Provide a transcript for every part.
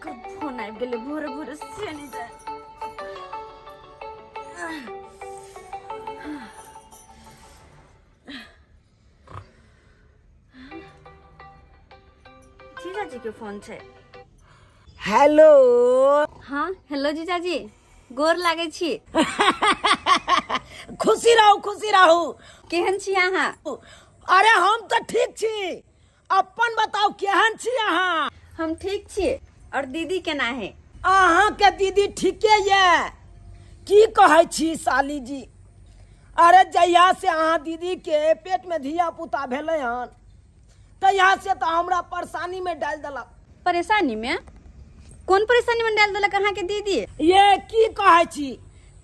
कब फोन आबि गेलै भोरे भोरे से नहीं जाए। जीजाजी के फोन छे। हेलो। हाँ हेलो जीजाजी, गोर लागे छी। खुशी रहू खुशी रहू। केहन छी अहाँ? अरे हम तो ठीक छी, अपन बताओ केहन छी अहाँ? हम ठीक छी। और दीदी केना है? अहाँ के दीदी ठीके ये। की कहे छी साली जी, अरे जहिया से अहाँ दीदी के पेट में धिया पुता भेले हन तहिया से तो हमरा परेशानी में डाल देलक। परेशानी में? कौन परेशानी में डाल देलक अहाँ के दीदी? ये की कहे छी,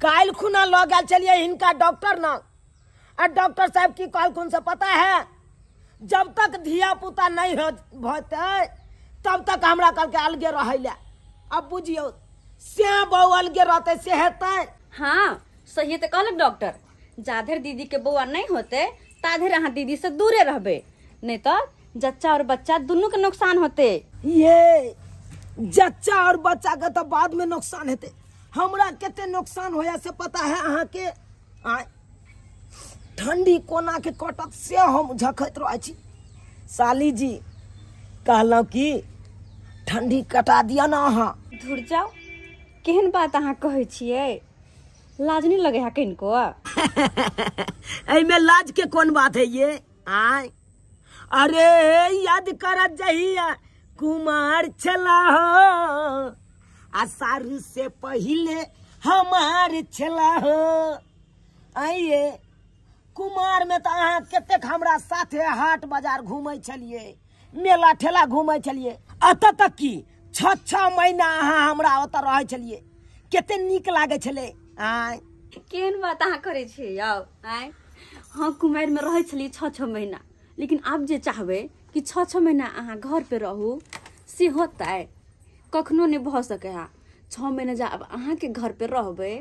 काल खुना लऽ गेल चलिए हिनका डॉक्टर न, और डॉक्टर साहब की कहलखुन से पता है, जब तक धिया पुता नहीं होते तब तक हमरा कहलके अलगे रहे ले। अब बुझियो से बहू अलगे रहते से हेतै? हाँ सही तो कहलक डॉक्टर, जाधर दीदी के बउआ नहीं होते ताधर अहाँ दीदी से दूरे रहबे, नहीं तो जच्चा और बच्चा दोनों के नुकसान होते। ये जच्चा और बच्चा के तो बाद में नुकसान हेते, हमरा केते नुकसान होया से पता है अहाँ के? ठंडी कोना के कटत से हम झखैत रह छी। साली जी कहलौ कि ठंडी कटा दिया ना अहाँ। धुर जाओ, केहन बात अहाँ कहै छियै, लाज नहीं लगे है किनको? में लाज के कौन बात है ये? अरे याद करत जहिया कुमार छला हो, आ सारू से पहले हमार छला हो। आइए कुमार में तो अहाँ कतेक हमरा साथे हाट बाजार घूमे छलिए, मेला ठेला घूमे छलिए, अत तक की 6 महीना अहाँ हमरा ओत रहे छलिए, केते नीक लागे छले। केहन बात अहाँ करे छियै यौ? हाँ कुमार में रहे छलिए 6 महीना, लेकिन आप जे चाहबे कि 6 महीना अहाँ घर पे रहू से होतै? कखनो नहीं भ सके है। 6 महीना जब अहाँ के घर पे रहबे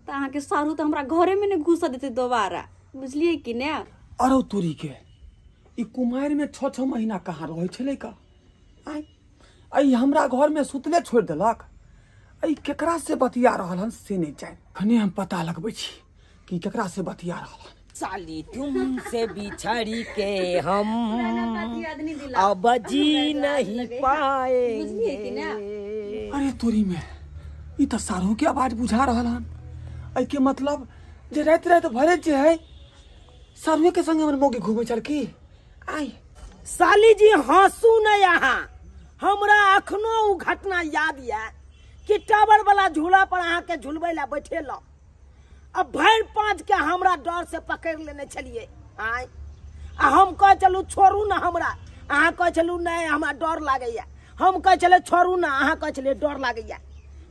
तो अहाँ के सारू तो हमरा घरे में नहीं घुस देते दोबारा, बुझलिए कि ने? अरे तोरी के ई कुमार में 6 महीना कहाँ रहे छले का? आई हमरा घर में सुतले छोड़ देलक। आई केकरा से बतिया रहल हन से नहीं जान, खने हम पता लगबै छी कि केकरा से बतिया रहल हन। साली तुमसे बिछड़ी के हम अब जी नहीं पाएंगे। अरे तोरी में ई तो सारू के आवाज बुझा रहल हन। आई के मतलब जे रात रात भरे जे है सारू के संगे हमर मोगे घूमे चल की? आई साली जी हंसू न यहाँ, हमरा अखनो उ घटना याद है कि टावर वाला झूला पर अहाँ के झुलबै ला बैठे लो, अब भर 5 के हमरा डर से पकड़ लेने छलिए। आ हम कह चलू छोड़ू ना हमरा, अहाँ कह चलू नहीं हमरा डर लागैया, हम कह चले छोड़ू ना, अहाँ कह चले डर लागैया।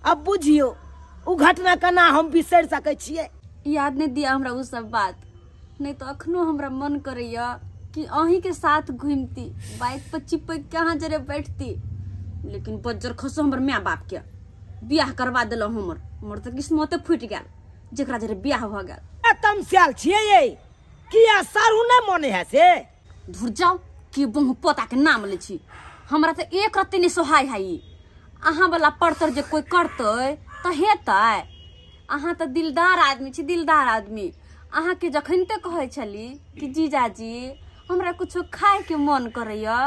अब बुझियो उ घटना केना हम बिसर सकै छियै? याद नहीं दिया हमरा उ सब बात, नहीं तो अखनो हमरा मन करैया कि अहीं के साथ घूमती, बाइक पर चिपक के अहाँ जरे बैठती, लेकिन बज्जर खसो हमर माय बाप के बियाह करवा देलो। हमर तो किस्मते फूट गेल, जेकरा जरे बियाह भ गेल। तुम सियाल छियै ये, किया सारू नहीं माने है से? धुर जाओ, कि बहु पोता के नाम ले छी, हमरा तो एक रत्ती नहीं सोहाय है। अहाँ वाला पड़तर जे कोई करते तो हेतै? अहाँ तो दिलदार आदमी छी, दिलदार आदमी। अहाँ के जखनते कहे छली कि जीजाजी हमरा कुछ खाए के मन करैया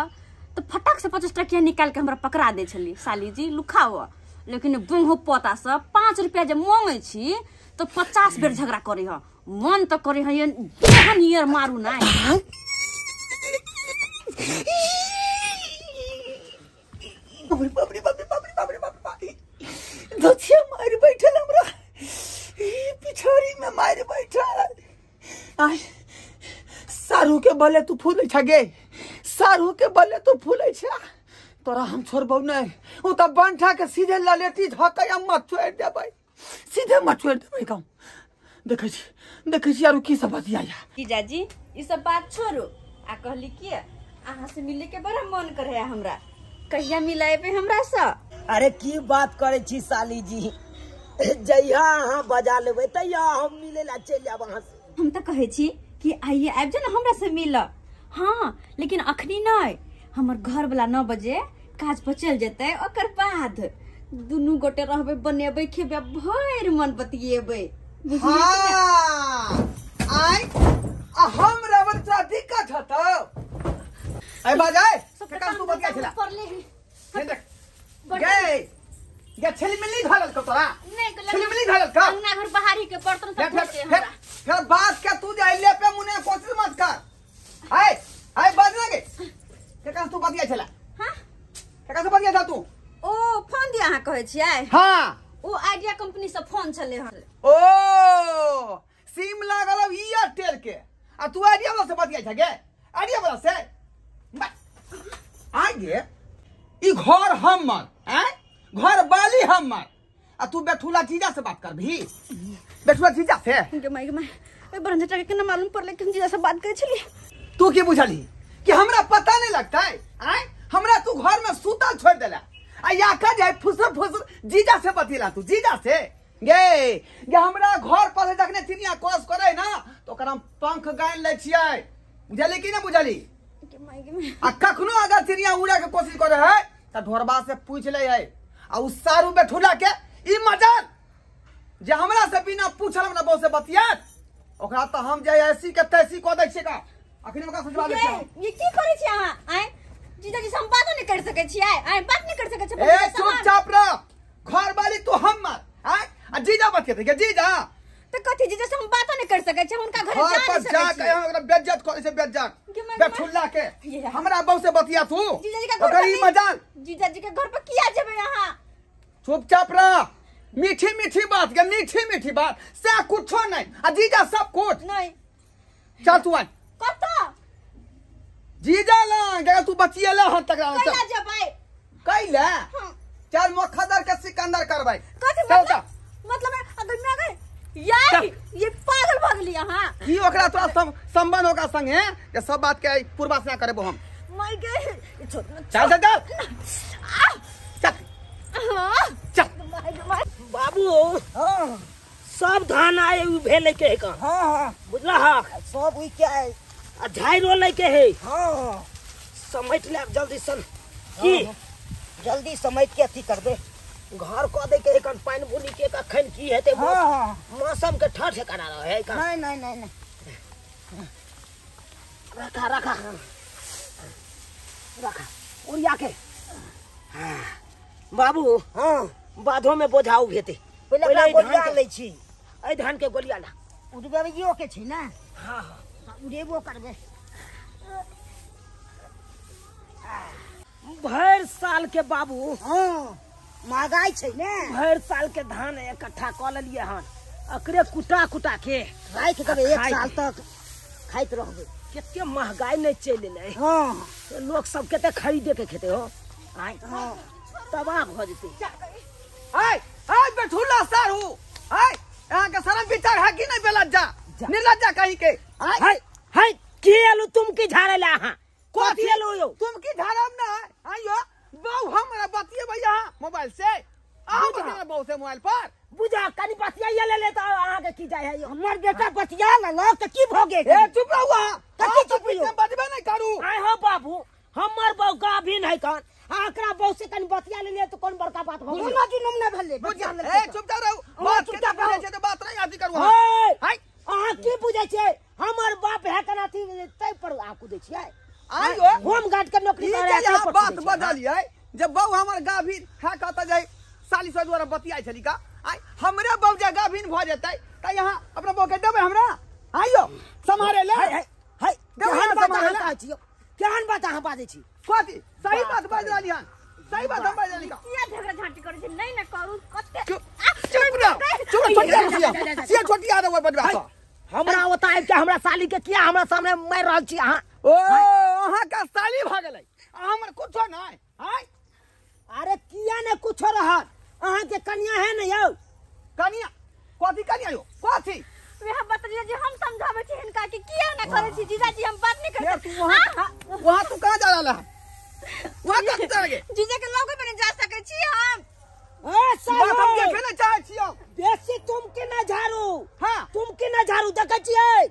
तो फटक से 50 टकिया निकाल के हमरा पकड़ा दे छली, साली जी लुखाओ। लेकिन बहु पोता से 5 रुपया जे मांगे छी तो 50 बेर झगड़ा करे ह, मन तो करे है जेहन ईयर मारू ना। दछिया मार बैठल हमरा पिछड़ी में मार बैठल। आई सारू के बले तू फूले छगे, सारू के बले तू फूले छ, तोरा हम छोड़बौ नहीं। उ त बंठा के सीधे ललेटी धकया मत छोड़ देबै, सीधे मत छोड़ देबै। काम देखै छी आरु की सब बतियाया। जीजाजी ई सब बात छोड़ो, आ कहली कि अहाँ से मिले के बड़ा मन करे है हमरा, कहिया मिलाएबे हमरा से? अरे की बात करे छी साली जी, जहिया अहाँ बजा लेबै तहिया हम मिले ला चल जाब अहाँ से। हम तो कहे छी कि आइए आबि जाओ ना हमरा से मिल। हाँ लेकिन अखनी नहीं, हमर घर वाला 9 बजे काज पर चल जेतै ओकर बाद दुनू गोटे रहबै बनेबै खेबै भर मन बतिएबै। हाँ आई हम रवन सा दिक्कत हतो आई बाजाए का तू बतिया छला ये देख गे छली मिली घालल को तोरा छली मिली घालल का अंगना घर बाहरी के बर्तन सब धोते हमरा। फिर बात के तू जे ले पे मुने कोशिश मत कर। आई बाज लगे का तू बतिया छला। हां का तू बतिया था तू ओ फोन दिया अहाँ कहै छियै। हां ओ आइडिया कंपनी से फोन चले हन। ओ सिम लागल एयरटेल के आ तू आइडिया वाला से बतिया छ गे आइडिया वाला से आगे ई घर हमर हैं घर वाली हमर आ तू बेठुला जीजा से बात कर भी बेठुला जीजा से के माई ए बरंजटा के ना मालूम पड़ले कि हम जीजा से बात करे छली। तू की बुझली कि हमरा पता नहीं लगता है हैं हमरा तू घर में सूतल छोड़ देला आ या का जाए फुसर जीजा से बतिला तू जीजा से गे हमरा घर पर देखने चिड़िया क्रॉस करे ना तो ओकरा हम पंख गाइन ले छियै बुझली कि ना बुझली आ कखनो अगर चिड़िया उड़े के कोशिश करे है त ढोरबा से पूछ ले है आ उ सारू बेठुला के ई मजाल जे हमरा से बिना पूछल हमरा बहु से बतियात ओकरा त हम जे ऐसी के तैसी क दै छियै का अखनी मका सोचबा दे छियै। ये की करै छी अहाँ आइ जीजा जी से हम बात नहीं कर सकै छियै आइ बात नहीं कर सकै छियै। ए चुपचाप रह घर वाली तू हमर आइ आ जीजा बतियते के जीजा तो कथि जीजा से हम बात नहीं कर सकै छियै उनका घर घर जा पर नहीं जा सकै के छियै। हमरा बेइज्जत करे से बेइज्जत बेठुल्ला के ये हमरा बहु से बतिया तू जीजा जी का घर ओकर पर ई मजाल जीजा जी के घर पर किया जेबै अहाँ। चुपचाप रह मीठी मीठी बात से कुछो नहीं आ जीजा सब कुछ नहीं चल तू आई कत जीजा ला तू बतिएला हन तक कैला जेबै कैला चल मोखदर के सिकंदर करबै कथि चल चल मतलब अगर मैं अगर यार ये पागल भागली अहाँ की ओकरा तोरा संबंध होगा संगे ये सब बात के पूर्वासना करबो हम मैं गए चल चल चल चल बाबू सब धान आए उ भेले के है का। हाँ बुझला हा सब वही क्या है। आ झाइरो ले के है हाँ समेट ले जल्दी सन की जल्दी समेट के अथी कर दे। घर को दे के कन पानी बुनी के का खन की हेते हाँ मौसम के ठठ से करा रहा है का। नहीं रखा उड़िया के बाबू हाँ बाधो में बोझाऊ भेते पहले ई गोलिया धान ले छी के- ई धान के गोलिया ला। उड़बेयो के छी ना। हाँ उड़ेबो करबे। भर साल के बाबू हाँ महंगाई छै ने भर साल के धान इकट्ठा कर लिए हन अकरे कुटा के राख देबे एक खाइत साल तक खाइत रहबे। कितने महंगाई नहीं चल ले हाँ लोग सब के खरीदे के खेते हो आय हाँ तबाह भ जते। आय आय बेठुल्ला सारू आय यहां के शरम विचार है कि नहीं बेलज्जा निर्लज्जा कहीं के आय हाय हाय की आलू तुम की झाड़े ला हां कथी आलू यो तुम की धरम ना आयो बहु हमरा बतिए भैया मोबाइल से आ बुझा। बतिए बहु से मोबाइल पर बुझा कनी बतिया ले ले तो आहा के की जाय है यो हमर बेटा बतिया ल त की भोगे ए चुप रहुआ कथी चुप रहियो? बजबे नहीं करू आय हो बाबू हमर बहू का भी नहीं कन आकरा बहू से कनी बतिया ले ले तो कौन बड़का बात हो गई। ना की नमना भले बतिया ले ए चुपचाप रहू बात के चुपचाप बुझे रहू। छे तो बात नहीं आती करू हाय हाय आहा की बुझे छे हमर बाप है कना थी तै पर आकू दे छियै आयो होम गार्ड के नौकरी ई करे जे तै यहाँ पर बात कुदै छियै। बदलिए जब बहु हमर गाभिन है कहता जाए साली सौ द्वारा बतियाई छली का आय हमरे बहु जे गाभिन भ जेतै त यहाँ अपना बहु के देबै हमरा आइयो समारे ले हाय हाय हाय देबै केहन हमरा बात समारे अहाँ ले कहै छियै केहन बात अहाँ बाजै छी कथी सही बात बाज रहली हन सही बात हम बाज रहली का किया झगड़ा झांटी करे छै नहीं ना करू कते चुप रह चुप छोटी ये छोटी आ रहा बजबा तो हमरा ओता आबि के हमरा साली के किया हमरा सामने मार रहल छी अहाँ ओ अहाँ का साली भ गेलै हमर कुछो नहीं आय अरे किया ने कुछो रहत अहाँ के कन्या है न यौ कनिया कथी कनिया यो कथी वह बतलिए जे हम समझाबै छी हिनका कि किया ना करे छी जीजा जी हम बात नहीं ये कर तू वहां तू कहां जा रहला है वहां कहां जा रहे जीजा के लोग में जा सकै छी हम ए बात हम सालो देखे ना चाहे छियो बेसी तुम के न झाड़ू हां तुम के न झाड़ू देखे छियै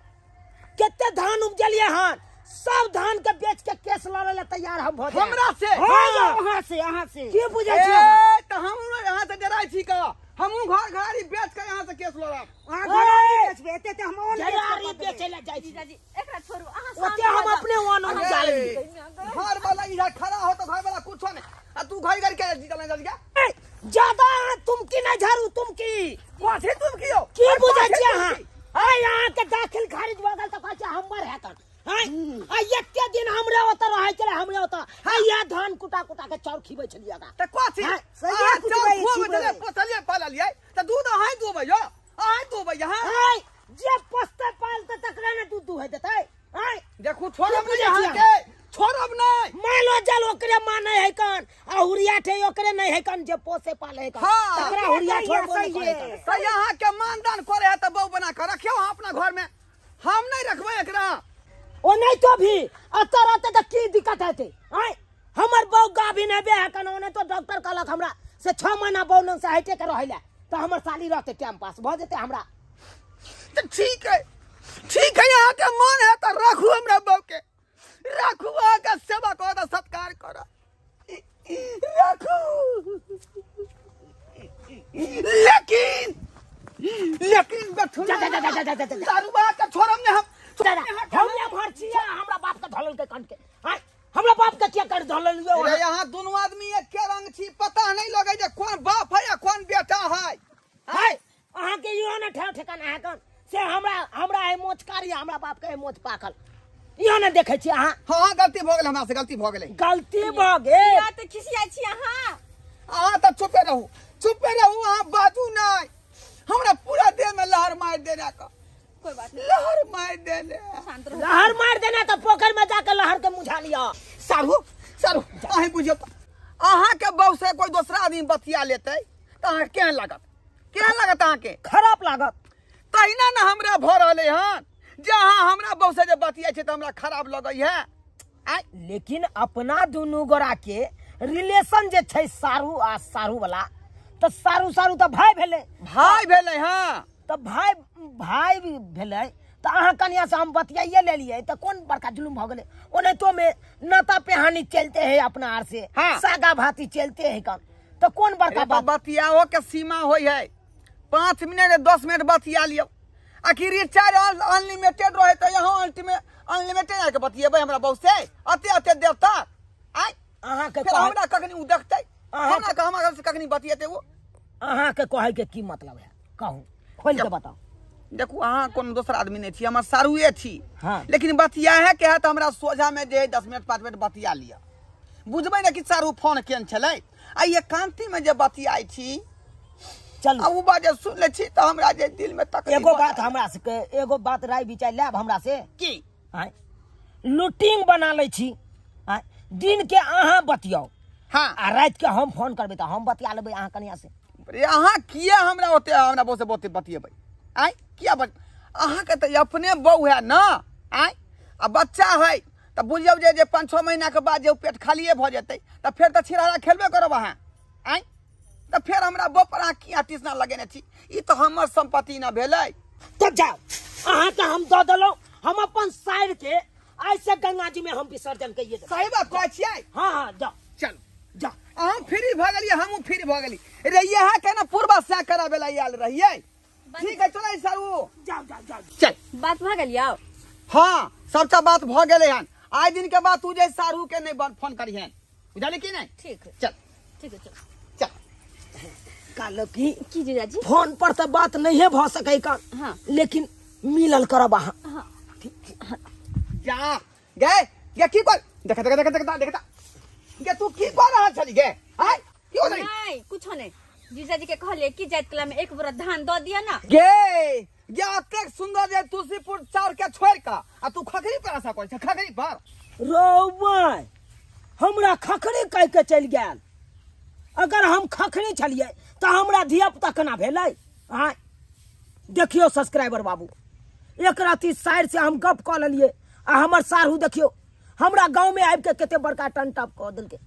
केते धान उपजलिए हन सब धान के बेच के केस लड़े ला तैयार हम भ जाए हमरा से यहाँ से की बुझे ए, छी तो हम यहाँ से डराई छी का हमहू घर घरारी बेच के यहाँ से केस लड़ब वहाँ घरारी बेचबे एते ते हम ऑन जरारी बेचे ला जाई छी जीजाजी एकरा छोड़ू अहाँ ओते हम अपने वन में जाई घर वाला इधर खड़ा हो तो घर वाला कुछ नहीं आ तू घर घर के जीतल जल गया ज्यादा तुम की नहीं झाड़ू तुम की कथी तुम कियो की बुझे छी हां हां यहाँ के दाखिल खारिज भगल त कहै छै हमर हेतन हां आ एते दिन हमरे ओत रहै छले हमरे ओत हां या धान कुटा कुटा के चाउर खिबै छलियागा त कथी सही कुछ नहीं छी चले पोसलिए पाललिए त दूध अहां दूबै यो अहां दूबै यहाँ हां जे पोसते पालते तकरा ने दूध दुहै देतै हां देखू छोड़ब नहीं यहाँ के छोड़ब नहीं मानो जल ओकरे माने है कन आ हुरिया ठे ओकरे नहीं है कन जे पोसे पाले है कन हाँ, तकरा हुरिया छोड़बो नहीं करे कन तो यहाँ के मानदान करे है तो बहू बना कर रखियो अपना घर में हम नहीं रखबे एकरा ओ नहीं तो भी अतर रहते तो की दिक्कत हेते हैं हमर बहू गाभी नहीं बे है कन ओने तो डॉक्टर कहलक हमरा से 6 महीना बहू से हटे के रहले तो हमर साली रहते टाइम पास भ जेते हमरा तो ठीक है यहाँ के मन है तो रखू हमरा बहू के रखू आगे सेवा करो सत्कार करो रखू लेकिन दारुआ के छोड़म ने हम हरचिया हमरा बाप के धलल के कान के हां हमरा बाप के क्या कर धलल अरे यहाँ दोनों आदमी एक के रंग छी पता नहीं लगे जे कौन बाप है या कौन बेटा है हाय अहाँ के यो न ठेव ठिकाना है कन से हमरा है मोच कारी हमरा बाप के है मोच पाकल यो न देखे छी अहाँ हाँ गलती भ गेल हमरा से गलती भ गेलै गलती भ गेल या तो खिसियाई छी अहाँ अहाँ तो चुपे रहू अहाँ बाजू नहीं हमरा पूरा देह में लहर मार देने का कोई बात नहीं लहर मार देने शांत रहो लहर मार देना तो पोखर में जाकर लहर के मुझा लिया सारू अहीं बुझियो तो अहाँ के बहू से कोई दूसरा आदमी बतिया लेते तो अहाँ केहन लागत अहाँ के खराब लागत तहिना न हमरा भ रहले हन जहाँ हमरा बहू से जे बतिया छै तो हमरा खराब लगै है आय लेकिन अपना दुनू गोरा के रिलेशन जे छै सारू आ सारू वाला तो सारू तो भाई भेले हाँ तो भाई भेले तो अहाँ कनिया से हम बतियाइए ले लिए तो कौन बड़का जुलुम हो गए ओने तो में नाता पेहानी चलते है अपना आर से हाँ। सागा भाती चलते है कन तो कौन बड़का बात बतियाओ के सीमा होई है 5 मिनट 10 मिनट बतिया लियो आखिर रिचार्ज अनलिमिटेड रहे तो यहाँ अनलिमिटेड आके बतियेबै हमरा बहू से अते देर तक आय अहाँ के फिर हमरा कखनी उ देखतै हमरा से कखनी बतियेतै वो अहाँ के कहे के की मतलब है कहूँ खोल के बताओ देखू अहाँ कोनो दोसर आदमी नहीं थी हमर सारुए थी हाँ। लेकिन बतिया है के है तो हमरा सोझा में जे 10 मिनट 5 मिनट बतिया लिया बुझबै ना कि सारू फोन केन छलै आ ये कांति में जे बतियाई थी चलू अब बाजे सुन ले छी तो हमरा जे दिल में तक एगो बात हमरा से एगो बात राय विचार लेब हमरा से की आय लूटिंग बना ले छी आय दिन के अहाँ बतियाओ हाँ आ रात के हम फोन करबे तो हम बतिया लेबै अहाँ कनिया से अहाँ किया हमरा ओते हमरा बहू से बहुते बतियेबै आय किया अहाँ के तो अपने बहू है ना आय आ बच्चा है तो बुझियौ जे 5-6 महीना के बाद जे पेट खालिए भ जेतै तो फिर तो छिरारा खेलबे करब अहाँ आय तो फिर हमरा बहू पर अहाँ किया टिसना लगेने छी ई तो हमर संपत्ति न भेलै तो जाओ अहाँ के हम दऽ देलहुँ हम अपन साइड के ऐसे गंगा जी में हम विसर्जन कइए देबै सही बात कहै छियै हाँ जाओ चल जाओ अहाँ फ्री भ गेलियै हमहूँ फ्री भ गेली रहिए है के ना पूर्वा से कराबे ला आयल रहिए ठीक है चलै सारू जाओ चल बात भ गेल यौ हाँ सबटा बात भ गेलै हन आइ दिन के बाद तू जे सारू के नहीं फोन करिहन बुझली कि नहीं ठीक है चल ठीक है चल चल कहलो कि की जीजाजी फोन पर तो बात नहीं भ सकै का हाँ। लेकिन मिलल करब अहाँ हाँ जा गे की कर देखता गे तू की कर रहल छली गे हाय क्यों नहीं नहीं कुछ नहीं जीजाजी के कहले कि जाइत कला में एक बोरा धान दो दिया ना गे अतेक सुंदर जे तुलसीपुर चाउर के छोड़ का आ तू खखरी पर आशा कर खखरी पर रोबै हमरा खखरी कह के चल गेल अगर हम खखरी छलिए तो हमरा धिया पुता केना भेलै आय देखियो सब्सक्राइबर बाबू एक राति साइड से हम गप कऽ लेलिए आ हमर सारू देखियो हमरा गांव में आबि के कते बड़का टन टप कऽ देलकै